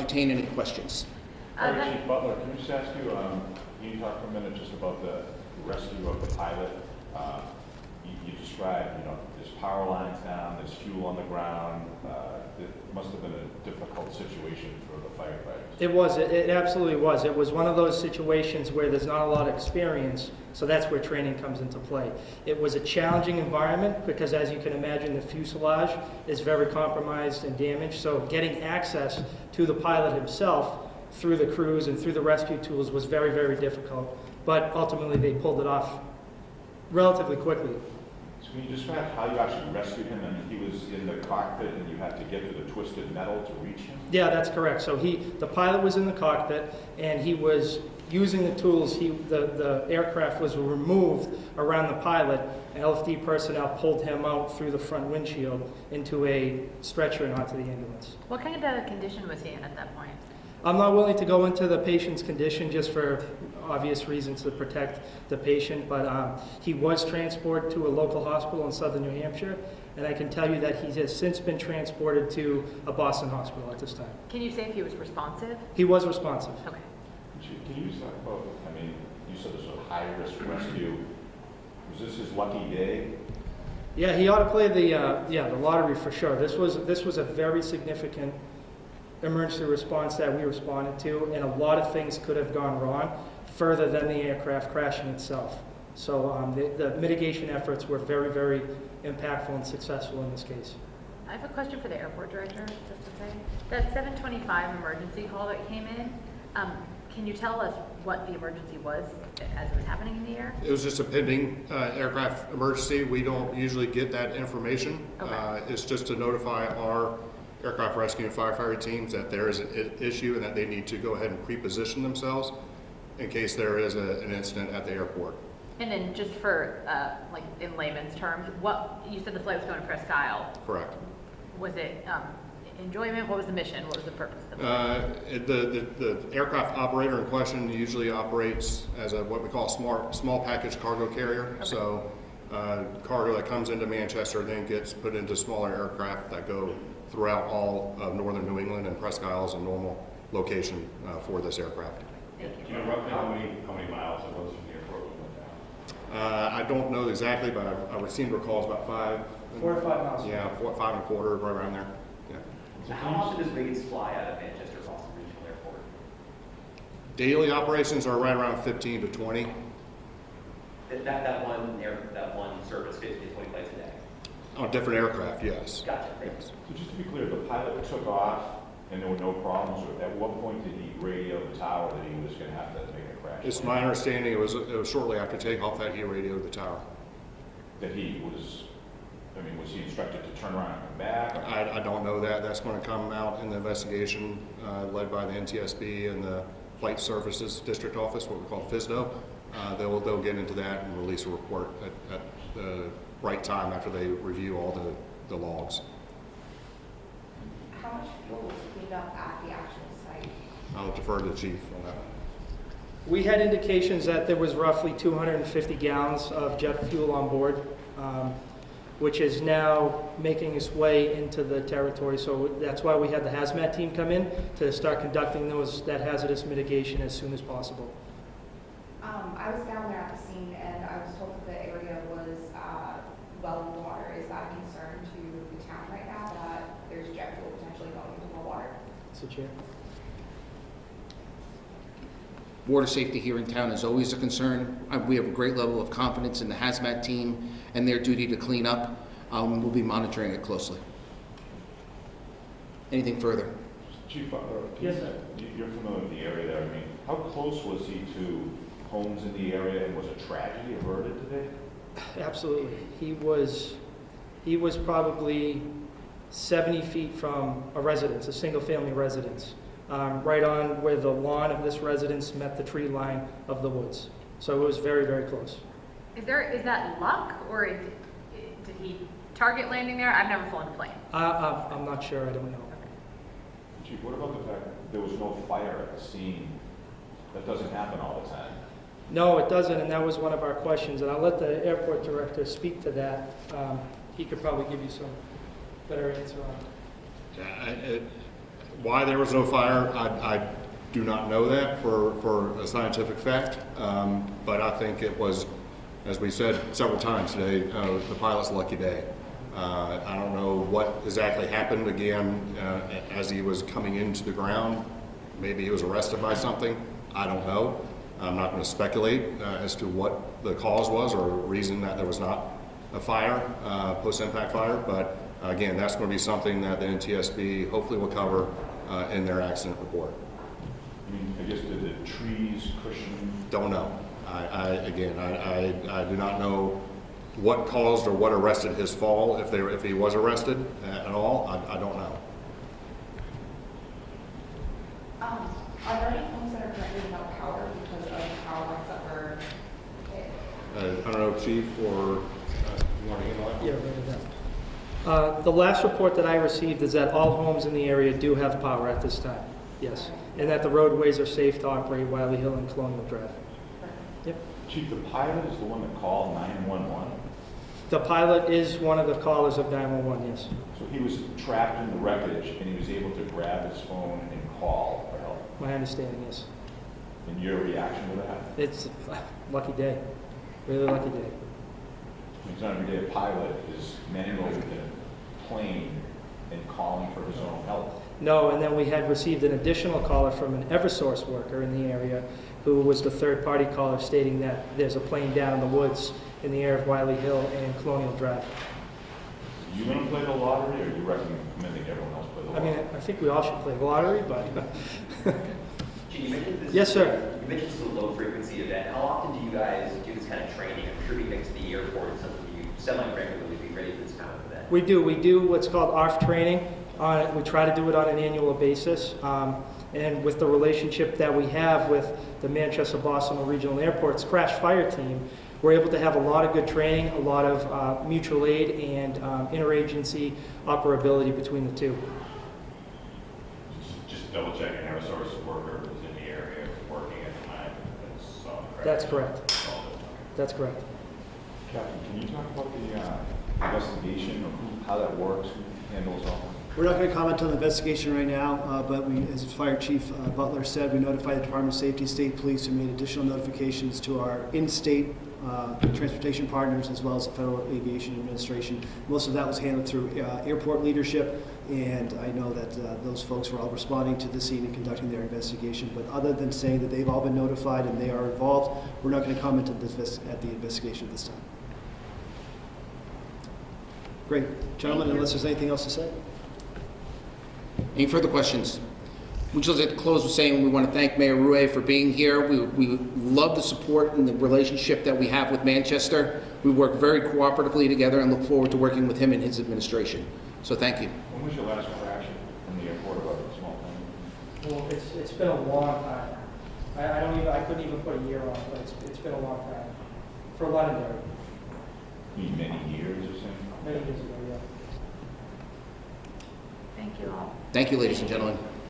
entertain any questions. Chief Butler, can we just ask you, can you talk for a minute just about the rescue of the pilot? You described, there's power lines down, there's fuel on the ground. It must have been a difficult situation for the firefighters. It was. It absolutely was. It was one of those situations where there's not a lot of experience, so that's where training comes into play. It was a challenging environment because, as you can imagine, the fuselage is very compromised and damaged, so getting access to the pilot himself through the crews and through the rescue tools was very, very difficult, but ultimately they pulled it off relatively quickly. So can you describe how you actually rescued him? I mean, he was in the cockpit and you had to get to the twisted metal to reach him? Yeah, that's correct. So the pilot was in the cockpit and he was using the tools. The aircraft was removed around the pilot, and LFD personnel pulled him out through the front windshield into a stretcher and onto the ambulance. What kind of condition was he in at that point? I'm not willing to go into the patient's condition just for obvious reasons to protect the patient, but he was transported to a local hospital in southern New Hampshire, and I can tell you that he has since been transported to a Boston hospital at this time. Can you say if he was responsive? He was responsive. Okay. Can you just talk about, I mean, you said this was a high-risk rescue. Was this his lucky day? Yeah, he ought to play the lottery for sure. This was a very significant emergency response that we responded to, and a lot of things could have gone wrong further than the aircraft crashing itself. So the mitigation efforts were very, very impactful and successful in this case. I have a question for the airport director, just to say. That 725 emergency call that came in, can you tell us what the emergency was as it was happening in the air? It was just a pending aircraft emergency. We don't usually get that information. Okay. It's just to notify our aircraft rescue and firefighter teams that there is an issue and that they need to go ahead and pre-position themselves in case there is an incident at the airport. And then just for, like in layman's terms, you said the flight was going to Presque Isle. Correct. Was it enjoyment? What was the mission? What was the purpose of it? The aircraft operator in question usually operates as what we call a small package cargo carrier. Okay. So cargo that comes into Manchester then gets put into smaller aircraft that go throughout all of northern New England, and Presque Isle is a normal location for this aircraft. Thank you. Do you know roughly how many miles it was from the airport when it went down? I don't know exactly, but I would seem to recall it's about 4 to 5 miles. Yeah, 5 and a quarter, right around there. Yeah. So how often does Wings fly out of Manchester Boston Regional Airport? Daily operations are right around 15 to 20. That one service 15 to 20 flights a day? On different aircraft, yes. Gotcha. Yes. So just to be clear, the pilot took off and there were no problems, or at what point did he radio the tower that he was going to have to make a crash? It's my understanding it was shortly after takeoff that he radioed the tower. That he was, was he instructed to turn around and come back? Or? I don't know that. That's going to come out in the investigation led by the NTSB and the Flight Services District Office, what we call FSDO. They'll get into that and release a report at the right time after they review all the logs. How much fuel was cleaned up at the actual site? I'll defer to the chief on that. We had indications that there was roughly 250 gallons of jet fuel on board, which is now making its way into the territory. So that's why we had the hazmat team come in to start conducting that hazardous mitigation as soon as possible. I was down there at the scene and I was told that the area was well in water. Is that a concern to the town right now that there's jet fuel potentially going into more water? Mr. Chair. Water safety here in town is always a concern. We have a great level of confidence in the hazmat team and their duty to clean up. We'll be monitoring it closely. Anything further? Chief Butler, Yes, sir. You're familiar with the area there. How close was he to homes in the area, and was a tragedy averted today? Absolutely. He was probably 70 feet from a residence, a single-family residence, right on where the lawn of this residence met the tree line of the woods. So it was very, very close. Is that luck, or did he target landing there? I've never flown a plane. I'm not sure. I don't know. Chief, what about the fact that there was no fire at the scene? That doesn't happen all the time. No, it doesn't, and that was one of our questions, and I'll let the airport director speak to that. He could probably give you some better answer on it. Yeah, Why there was no fire, I do not know that for a scientific fact, but I think it was, as we said several times today, the pilot's lucky day. I don't know what exactly happened again as he was coming into the ground. Maybe he was arrested by something. I don't know. I'm not going to speculate as to what the cause was or reason that there was not a fire, post-impact fire, but again, that's going to be something that the NTSB hopefully will cover in their accident report. I mean, I guess did the trees cushion? Don't know. I do not know what caused or what arrested his fall, if he was arrested at all. I don't know. Are there any homes that are currently without power because of power lines that were hit? I don't know, Chief, or you want to handle that? Yeah, right with that. The last report that I received is that all homes in the area do have power at this time, yes. And that the roadways are safe to operate Wiley Hill and Colonial Drive. Yep. Chief, the pilot is the one that called 911? The pilot is one of the callers of 911, yes. So he was trapped in the wreckage and he was able to grab his phone and call for help. My understanding is. And your reaction to that? It's a lucky day, really lucky day. It's not every day a pilot is manually in a plane and calling for his own help. No, and then we had received an additional caller from an Eversource worker in the area who was the third-party caller stating that there's a plane down in the woods in the area of Wiley Hill and Colonial Drive. You going to play the lottery, or are you recommending everyone else play the I lottery? mean, I think we all should play the lottery, but Gene, you mentioned this. Yes, sir. You mentioned this is a low-frequency event. How often do you guys do this kind of training? I'm sure being next to the airport is something you semi-regularly be ready for this kind of event. we do what's called ARF training. We try to do it on an annual basis. And with the relationship that we have with the Manchester-Boston Regional Airport's crash fire team, we're able to have a lot of good training, a lot of mutual aid and interagency operability between the two. Just double checking, Eversource worker was in the area working at the time. That's correct. That's correct. Captain, can you talk about the investigation of how that works, who handles all that? We're not going to comment on the investigation right now, but we, as Fire Chief Butler said, we notified the Department of Safety, State Police, and made additional notifications to our in-state transportation partners as well as the Federal Aviation Administration. Most of that was handled through airport leadership, and I know that those folks were all responding to the scene and conducting their investigation. But other than saying that they've all been notified and they are involved, we're not going to comment at the investigation at this time. Great. Gentlemen, unless there's anything else to say? Any further questions? We just like to close with saying we want to thank Mayor Rouet for being here. We love the support and the relationship that we have with Manchester. We work very cooperatively together and look forward to working with him and his administration. So thank you. When was your last interaction from the airport about a small thing? Well, it's been a long time. I couldn't even put a year on it, but it's been a long time. For Londonderry, Many years or something? many years ago, yeah. Thank you all. Thank you, ladies and gentlemen.